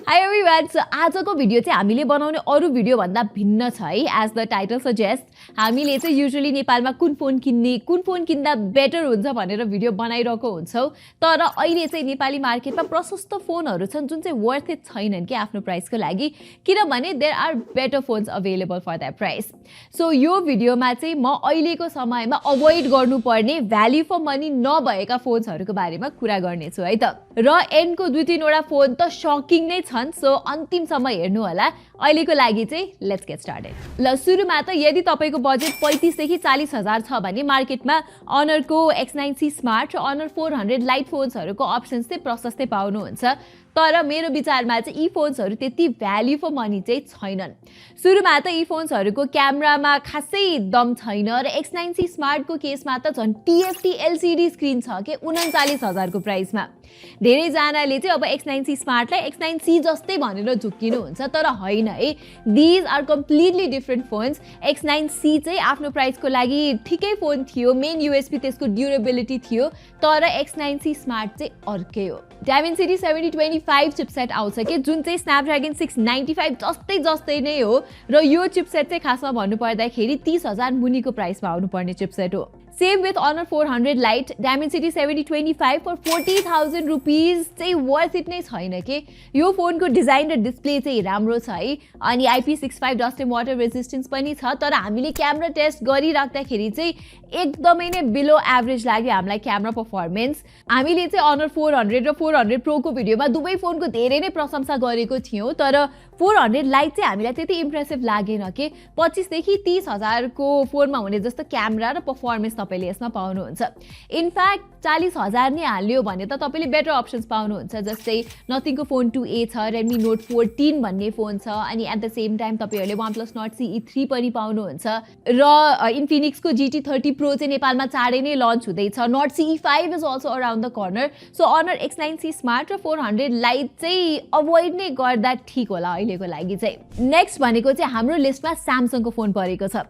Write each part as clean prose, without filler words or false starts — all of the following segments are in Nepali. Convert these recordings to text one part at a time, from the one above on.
Hi everyone, so आजको भिडियो चाहिँ हामीले बनाउने अरु भिडियो भन्दा भिन्न छ है एज द टाइटल सजेस्ट हामीले चाहिँ युजुअली नेपालमा कुन फोन किन्दा बेटर हुन्छ भनेर भिडियो बनाइरहेको हुन्छौं तर अहिले चाहिँ नेपाली मार्केटमा प्रशस्त फोनहरु छन् जुन चाहिँ वर्थ इट छैनन् के आफ्नो प्राइसको लागि किनभने there are better phones available for that price so यो भिडियोमा चाहिँ म अहिलेको समयमा अभोइड गर्नुपर्ने भ्याल्यु फर मनी नभएका फोन्सहरुको बारेमा कुरा गर्ने छु है त र एन्डको दुई तीनवटा फोन त शकिङ नै छन् सो अन्तिमसम्म हेर्नु होला अहिलेको लागि चाहिँ लेट्स गेट स्टार्टेड ल सुरुमा त यदि तपाईको बजेट 35 देखि 40 हजार छ भने मार्केटमा अनरको X9C स्मार्ट र अनर 400 लाइट फोन्सहरुको अप्सन्स चाहिँ प्रशस्तै पाउनुहुन्छ तर मेरो विचारमा चाहिँ यी फोन्सहरु त्यति भ्याल्यु फर मनी चाहिँ छैनन् सुरुमा त यी फोन्सहरुको क्यामेरामा खासै दम छैन र X9C स्मार्टको केसमा त झन् TFT LCD स्क्रिन छ के 39000 को प्राइसमा धेरै जनाले चाहिँ अब X9C स्मार्टलाई X9C जस्तै भनेर झुक्किनु हुन्छ तर हैन है these are completely different phones X9C चाहिँ आफ्नो प्राइसको लागि ठिकै फोन थियो मेन USP त्यसको ड्युरेबिलिटी थियो तर X9C स्मार्ट चाहिँ अर्कै हो Dimensity 7025 चिपसेट आउँछ के जुन चाहिँ Snapdragon 695 जस्तै नै हो र यो चिपसेट चाहिँ खासमा भन्नु पर्दाखेरि 30000 मुनिको प्राइसमा आउनु पर्ने चिपसेट हो Same with Honor 400 Lite, Dimensity 7025 for 40,000 rupees चाहिँ worth it नै छैन के यो फोनको डिजाइन र डिस्प्ले चाहिँ राम्रो छ है अनि IP65 dust and water resistance पनि छ तर हामीले क्यामेरा टेस्ट गरिराख्दाखेरि चाहिँ एकदमै नै बिलो एभरेज लाग्यो हामीलाई क्यामेरा पर्फर्मेन्स हामीले चाहिँ Honor 400 र 400 Pro को भिडियोमा दुवै फोनको धेरै नै प्रशंसा गरेको थियौं तर 400 Lite चाहिँ हामीलाई त्यति इम्प्रेसिभ लागेन के 25 देखि 30 हजार को फोनमा हुने जस्तो क्यामेरा र पर्फर्मेन्स तपाईले यसमा पाउनुहुन्छ इनफ्याक्ट 40000 नै हाल्यो भने त तपाईले बेटर अप्सन्स पाउनुहुन्छ जस्तै नथिङको फोन 2A छ Redmi Note 14 भन्ने फोन छ अनि एट द सेम टाइम तपाईहरुले OnePlus Nord CE3 पनि पाउनुहुन्छ र Infinix को GT30 Pro चाहिँ नेपालमा चाँडै नै लन्च हुँदैछ Nord CE5 is also around the corner so Honor X9C Smart र 400 Lite चाहिँ अभोइड नै गर्दा ठीक होला अहिलेको लागि चाहिँ नेक्स्ट भनेको चाहिँ हाम्रो लिस्टमा Samsung को फोन परेको छ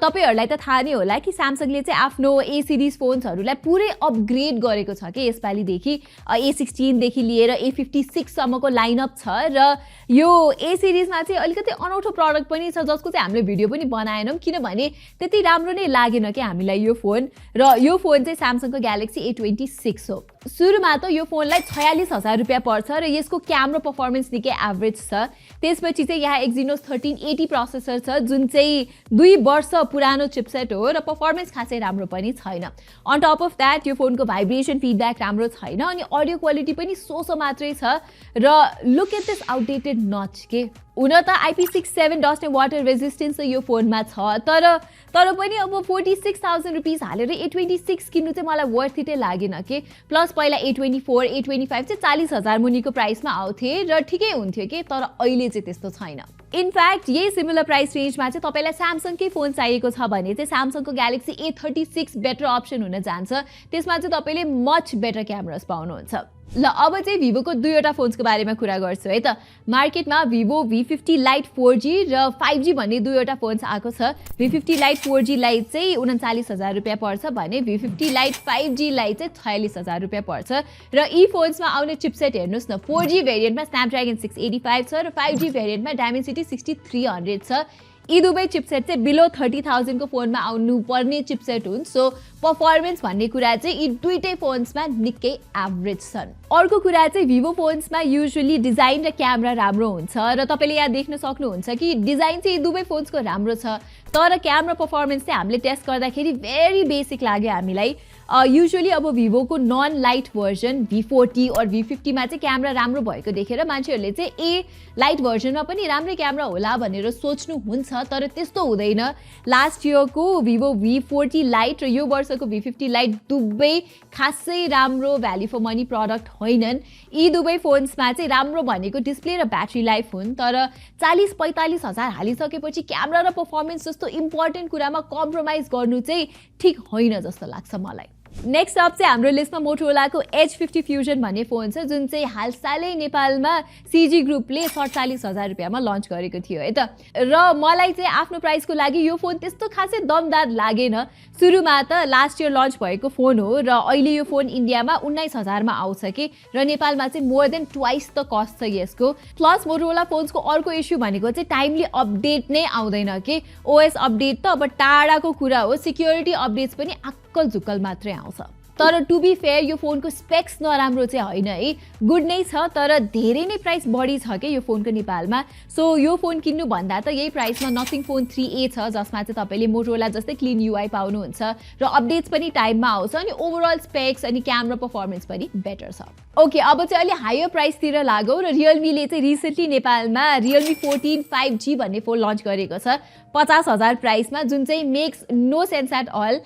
तपाईहरुलाई त थाहा नै होला कि Samsung ले चाहिँ आफ्नो A सिरिज फोन्सहरुलाई पुरै अपग्रेड गरेको छ के यसपाली देखि A16 देखि लिएर A56 सम्मको लाइनअप छ र यो A सिरिजमा चाहिँ अलिकति अनौठो प्रोडक्ट पनि छ जसको चाहिँ हामीले भिडियो पनि बनाएनौं किनभने त्यति राम्रो नै लागेन के हामीलाई यो फोन र यो फोन चाहिँ Samsung को Galaxy A26 हो सुरुमा त यो फोनलाई 46000 रुपैयाँ पर्छ र यसको क्यामेरा पर्फर्मेन्स निकै एभरेज छ त्यसपछि चाहिँ यहाँ Exynos 1380 प्रोसेसर छ जुन चाहिँ 2 वर्ष पुरानो चिपसेट हो र पर्फर्मेन्स खासै राम्रो पनि छैन अन टप अफ दैट यो फोनको भाइब्रेसन फिडब्याक राम्रो छैन अनि अडियो क्वालिटी पनि सोसो मात्रै छ र लुक एट दिस आउटडेटेड नच के हुन त IP67 dust and water resistance यो फोनमा छ तर पनि अब 46000 रुपैयाँ हालेर A26 किन्नु चाहिँ मलाई वर्थ इटै लागेन के प्लस पहिला A24 A25 चाहिँ 40000 मुनिको प्राइसमा आउँथे र ठिकै हुन्थ्यो के तर अहिले चाहिँ त्यस्तो छैन इनफ्याक्ट यही सिमिलर प्राइस रेन्जमा चाहिँ तपाईलाई Samsung कै फोन चाहिएको छ भने चाहिँ Samsung को Galaxy A36 बेटर अप्सन हुन जान्छ त्यसमा चाहिँ तपाईले मच बेटर क्यामेरास पाउनुहुन्छ ल अब चाहिँ Vivo को दुईवटा फोन्सको बारेमा कुरा गर्छु है त मार्केटमा Vivo V50 Lite 4G र 5G भन्ने दुईवटा फोन्स आएको छ V50 Lite 4G लाई चाहिँ 39000 रुपैयाँ पर्छ भने V50 Lite 5G लाई चाहिँ 46000 रुपैयाँ पर्छ र यी फोन्समा आउने चिपसेट हेर्नुस् न 4G भेरिएन्टमा Snapdragon 685 छ र 5G भेरिएन्टमा Dimensity 6300 छ यी दुवै चिपसेट चाहिँ बिलो 30000 को फोनमा आउनु पर्ने चिपसेट हुन् सो पर्फर्मेन्स भन्ने कुरा चाहिँ यी दुईटै फोन्समा निकै एभरेज छन् अर्को कुरा चाहिँ Vivo फोन्समा युजुअली डिजाइन र क्यामेरा राम्रो हुन्छ र तपाईले यहाँ देख्न सक्नुहुन्छ कि डिजाइन चाहिँ यी दुवै फोन्सको राम्रो छ तर क्यामेरा पर्फर्मेन्स चाहिँ हामीले टेस्ट गर्दाखेरि भेरी बेसिक लाग्यो हामीलाई युजुअली अब Vivo को नन लाइट भर्जन V40 और V50 मा चाहिँ क्यामेरा राम्रो भएको देखेर मान्छेहरुले चाहिँ ए लाइट भर्जनमा पनि राम्रै क्यामेरा होला भनेर सोच्नु हुन्छ तर त्यस्तो हुँदैन लास्ट इयरको Vivo V40 Lite र यो वर्षको V50 Lite दुवै खासै राम्रो भ्याल्यु फर मनी प्रोडक्ट होइनन् यी दुवै फोन्समा चाहिँ राम्रो भनेको डिस्प्ले र ब्याट्री लाइफ हुन् तर 40-45 हजार हालिसकेपछि क्यामेरा र पर्फर्मेन्स जस्तो इम्पोर्टेन्ट कुरामा कम्प्रोमाइज गर्नु चाहिँ ठीक होइन जस्तो लाग्छ मलाई नेक्स्ट अप चाहिँ हाम्रो लिस्टमा मोटोरोलाको H50 फ्युजन भन्ने फोन छ जुन चाहिँ हालसालै नेपालमा CG ग्रुपले 47,000 रुपियाँमा लन्च गरेको थियो है त। र मलाई चाहिँ आफ्नो प्राइसको लागि यो फोन त्यस्तो खासै दमदार लागेन। सुरुमा त लास्ट इयर लन्च भएको फोन हो र अहिले यो फोन इन्डियामा 19,000 मा आउँछ कि र नेपालमा चाहिँ more than twice the cost छ यसको। प्लस मोटोरोला फोन्सको अर्को इस्यु भनेको चाहिँ टाइमली अपडेट नै आउँदैन कि। OS अपडेट त अब टाढाको कुरा हो, सिक्योरिटी अपडेट्स पनि अक्कल झुक्कल मात्रै आउँछ। तर टु बी फेयर यो फोनको स्पेक्स नराम्रो चाहिँ होइन है, गुड नै छ, तर धेरै नै प्राइस बढी छ कि यो फोनको नेपालमा। सो यो फोन किन्नु भन्दा त यही प्राइसमा नथिङ फोन 3A छ जसमा चाहिँ तपाईँले मोटोरोला जस्तै क्लिन UI पाउनुहुन्छ र अपडेट्स पनि टाइममा आउँछ अनि ओभरअल स्पेक्स अनि क्यामेरा पर्फर्मेन्स पनि बेटर छ। ओके, अब चाहिँ अलि हायर प्राइसतिर लागौँ र रियलमीले चाहिँ रिसेन्टली नेपालमा रियलमी 14 5G भन्ने फोन लन्च गरेको छ 50,000 प्राइसमा, जुन चाहिँ makes no sense at all.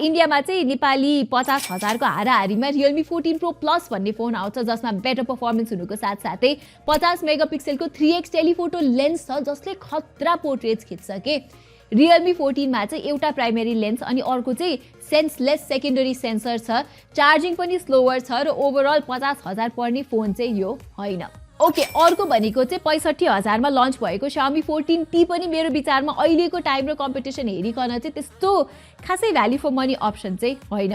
इन्डियामा चाहिँ नेपाली 50,000 को हाराहारीमा रियलमी 14 प्रो प्लस भन्ने फोन आउँछ जसमा बेटर पर्फर्मेन्स हुनुको साथसाथै 50 मेगापिक्सलको 3x टेलिफोटो लेन्स छ जसले खतरा पोर्ट्रेट्स खिच्छ के। रियलमी 14 मा चाहिँ एउटा प्राइमेरी लेन्स अनि अर्को चाहिँ सेन्सलेस सेकेन्डरी सेन्सर छ, चार्जिङ पनि स्लोवर छ र ओभरअल 50,000 पर्ने फोन चाहिँ यो होइन। ओके, अर्को भनेको चाहिँ 65,000 मा लन्च भएको Xiaomi 14T पनि मेरो विचारमा अहिलेको टाइम र कम्पिटिसन हेरिकन चाहिँ त्यस्तो खासै भ्याल्यु फर मनी अप्सन चाहिँ होइन।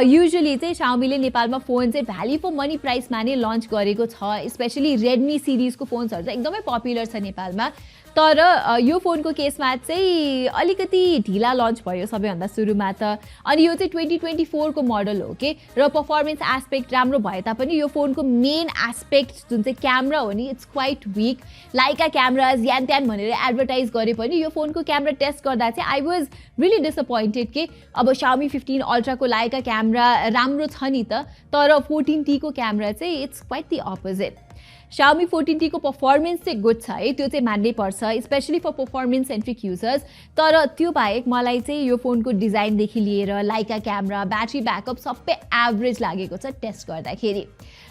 युजुअली चाहिँ Xiaomiले नेपालमा फोन चाहिँ भ्याल्यु फर मनी प्राइसमा नै लन्च गरेको छ, स्पेसली रेडमी सिरिजको फोन्सहरू चाहिँ एकदमै पपुलर छ नेपालमा। तर यो फोनको केसमा चाहिँ अलिकति ढिला लन्च भयो सबैभन्दा सुरुमा त, अनि यो चाहिँ 2024 को मोडल हो के। र पर्फर्मेन्स एस्पेक्ट राम्रो भए तापनि यो फोनको मेन एस्पेक्ट जुन चाहिँ क्यामेरा हो नि it's quite weak. Leica cameras यान त्यान भनेर एडभर्टाइज गरे पनि यो फोनको क्यामेरा टेस्ट गर्दा चाहिँ आई वाज रियली डिसअपोइन्टेड के। अब Xiaomi 15 अल्ट्राको लाइका क्यामेरा राम्रो छ नि त, तर 14T को क्यामेरा चाहिँ it's quite the opposite. Xiaomi 14T को पर्फर्मेन्स चाहिँ गुड छ है, त्यो चाहिँ मान्नै पर्छ, especially for performance centric users. तर त्यो बाहेक मलाई चाहिँ यो फोनको डिजाइनदेखि लिएर लाइका क्यामेरा, ब्याट्री ब्याकअप सबै एभरेज लागेको छ टेस्ट गर्दाखेरि।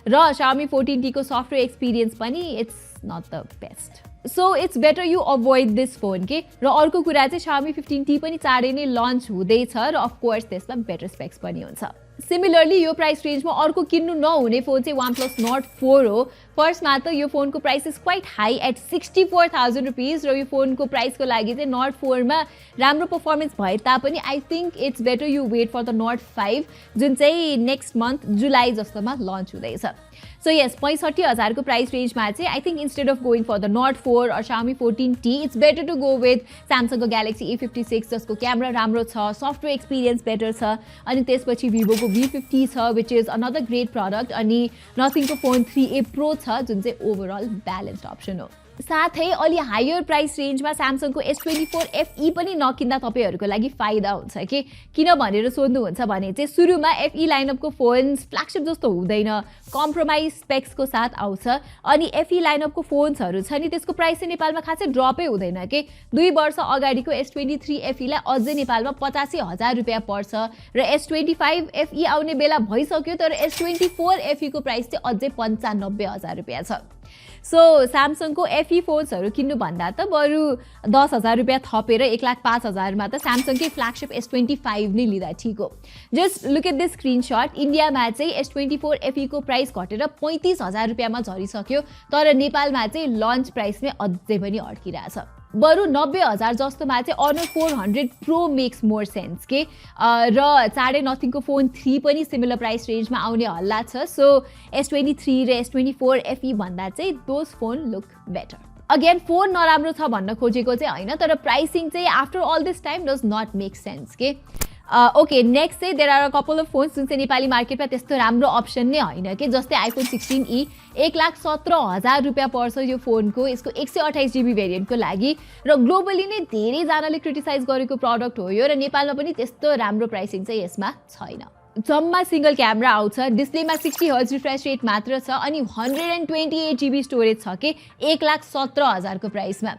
र Xiaomi 14T को सफ्टवेयर एक्सपिरियन्स पनि it's not the best. So it's better you avoid this phone के। र अर्को कुरा चाहिँ Xiaomi 15T पनि चाँडै नै लन्च हुँदैछ र अफकोर्स त्यसमा बेटर स्पेक्स पनि हुन्छ। सिमिलरली यो प्राइस रेन्जमा अर्को किन्नु नहुने फोन चाहिँ OnePlus Nord 4 हो। फर्स्टमा त यो फोनको price is quite high at 64,000 rupees र यो फोनको प्राइसको लागि चाहिँ Nord 4 मा राम्रो पर्फर्मेन्स भए तापनि I think it's better you wait for the Nord 5 जुन चाहिँ नेक्स्ट मन्थ जुलाई जस्तोमा लन्च हुँदैछ। सो यस, 65,000 को प्राइस रेन्जमा चाहिँ I think instead of going for the Nord 4 or Xiaomi 14T it's better to go with स्यामसङको Galaxy A56 जसको क्यामेरा राम्रो छ, सफ्टवेयर एक्सपिरियन्स बेटर छ, अनि त्यसपछि भिभोको V50 छ which is another great product, अनि नथिङको फोन 3A Pro छ जुन चाहिँ ओभरअल ब्यालेन्स्ड अप्सन हो। साथै अलि हायर प्राइस रेन्जमा स्यामसङको S24 FE पनि नकिन्दा तपाईँहरूको लागि फाइदा हुन्छ कि। किन भनेर सोध्नुहुन्छ भने चाहिँ सुरुमा FE लाइनअपको फोन्स फ्ल्यागसिप जस्तो हुँदैन, कम्प्रोमाइज स्पेक्सको साथ आउँछ, अनि FE लाइनअपको फोन्सहरू छ नि त्यसको प्राइस चाहिँ नेपालमा खासै ड्रपै हुँदैन कि। 2 वर्ष अगाडिको S23 FE लाई अझै नेपालमा 85,000 रुपियाँ पर्छ र S25 FE आउने बेला भइसक्यो, तर S24 FE को प्राइस चाहिँ अझै 95,000 रुपियाँ छ। सो स्यामसङको FE फोन्सहरू किन्नु भन्दा त बरु 10,000 रुपियाँ थपेर 1,05,000 मा त स्यामसङकै फ्ल्यागसिप S25 नै लिँदा ठिक हो। Just look at this screenshot, इन्डियामा चाहिँ S24 FE को प्राइस घटेर 35,000 रुपियाँमा झरिसक्यो, तर नेपालमा चाहिँ लन्च प्राइसमै अझै पनि अड्किरहेछ। बरु 90,000 जस्तोमा चाहिँ Honor 400 Pro makes more sense के। र चाँडै नथिङको फोन 3 पनि सिमिलर प्राइस रेन्जमा आउने हल्ला छ। सो S23 र S24 FE भन्दा चाहिँ those phone look better. Again phone नराम्रो छ भन्न खोजेको चाहिँ होइन, तर प्राइसिङ चाहिँ after all this time does not make sense के। ओके, नेक्स्ट चाहिँ there are a couple of phones जुन चाहिँ नेपाली मार्केटमा त्यस्तो राम्रो अप्सन नै होइन कि, जस्तै iPhone 16e 1,17,000 रुपियाँ पर्छ यो फोनको, यसको 128 GB भेरिएन्टको लागि, र ग्लोबली नै धेरैजनाले क्रिटिसाइज गरेको प्रडक्ट हो यो, र नेपालमा पनि त्यस्तो राम्रो प्राइसिङ चाहिँ यसमा छैन। जम्मा सिंगल क्यामेरा आउँछ, डिस्प्लेमा 60 हर्ज रिफ्रेश रेट मात्र छ, अनि 128 GB स्टोरेज छ कि 1,17,000 को प्राइसमा।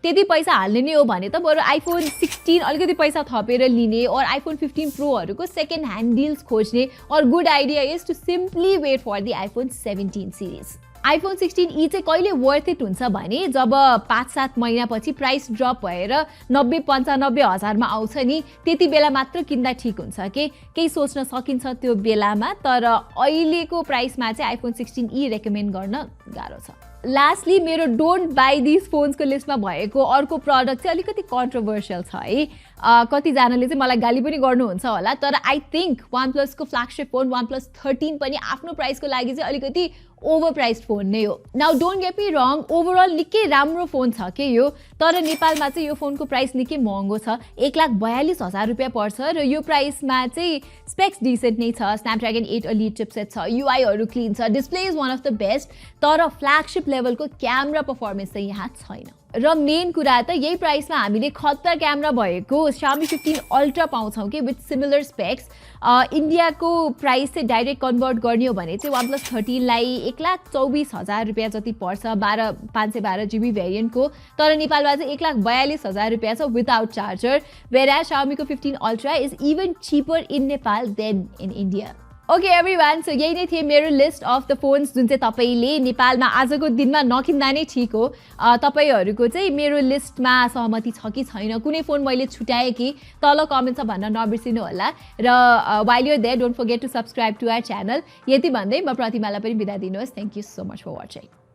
त्यति पैसा हाल्ने नै हो भने त बरु iPhone 16 अलिकति पैसा थपेर लिने, और iPhone 15 प्रोहरूको सेकेन्ड ह्यान्ड डिल्स खोज्ने, और good idea is to simply wait for the iPhone 17 series. iPhone 16e चाहिँ कहिले वर्थ इट हुन्छ भने जब 5-7 महिनापछि प्राइस ड्रप भएर 90-95 हजारमा आउँछ नि त्यति बेला मात्र किन्दा ठिक हुन्छ के केही सोच्न सकिन्छ त्यो बेलामा तर अहिलेको प्राइसमा चाहिँ iPhone 16e रेकमेन्ड गर्न गाह्रो छ लास्टली मेरो डोन्ट बाई दिस फोन्सको लिस्टमा भएको अर्को प्रडक्ट चाहिँ अलिकति कन्ट्रोभर्सियल छ है कतिजनाले चाहिँ मलाई गाली पनि गर्नुहुन्छ होला तर आई थिङ्क OnePlus को फ्ल्यागसिप फोन OnePlus 13 पनि आफ्नो प्राइसको लागि चाहिँ अलिकति ओभर प्राइस्ड फोन नै हो now don't get me wrong overall निकै राम्रो फोन छ के यो तर नेपालमा चाहिँ यो फोनको प्राइस निकै महँगो छ 1,42,000 रुपियाँ पर्छ र यो प्राइसमा चाहिँ स्पेक्स डिसेन्ट नै छ स्न्यापड्रागन 8 एलिट चिपसेट छ युआईहरू क्लिन छ display is one of the best तर फ्ल्यागसिप लेभलको क्यामेरा पर्फर्मेन्स चाहिँ यहाँ छैन र मेन कुरा त यही प्राइसमा हामीले खतरा क्यामेरा भएको Xiaomi 15 Ultra पाउँछौँ कि विथ सिमिलर स्पेक्स इन्डियाको प्राइस चाहिँ डाइरेक्ट कन्भर्ट गर्ने हो भने चाहिँ OnePlus 13 लाई 1,24,000 रुपियाँ जति पर्छ 512 GB भेरिएन्टको तर नेपालमा चाहिँ 1,42,000 रुपियाँ छ विदाउट चार्जर whereas Xiaomi को 15 Ultra is even cheaper in Nepal than in India okay everyone so यही नै थिए मेरो लिस्ट अफ द फोन्स जुन चाहिँ तपाईँले नेपालमा आजको दिनमा नकिन्दा नै ठिक हो तपाईँहरूको चाहिँ मेरो लिस्टमा सहमति छ कि छैन कुनै फोन मैले छुट्याएँ कि तल कमेन्टमा भन्न नबिर्सिनु होला र while you're there don't forget to subscribe to our channel यति भन्दै म प्रतिमालाई पनि बिदा दिनुहोस् thank you so much for watching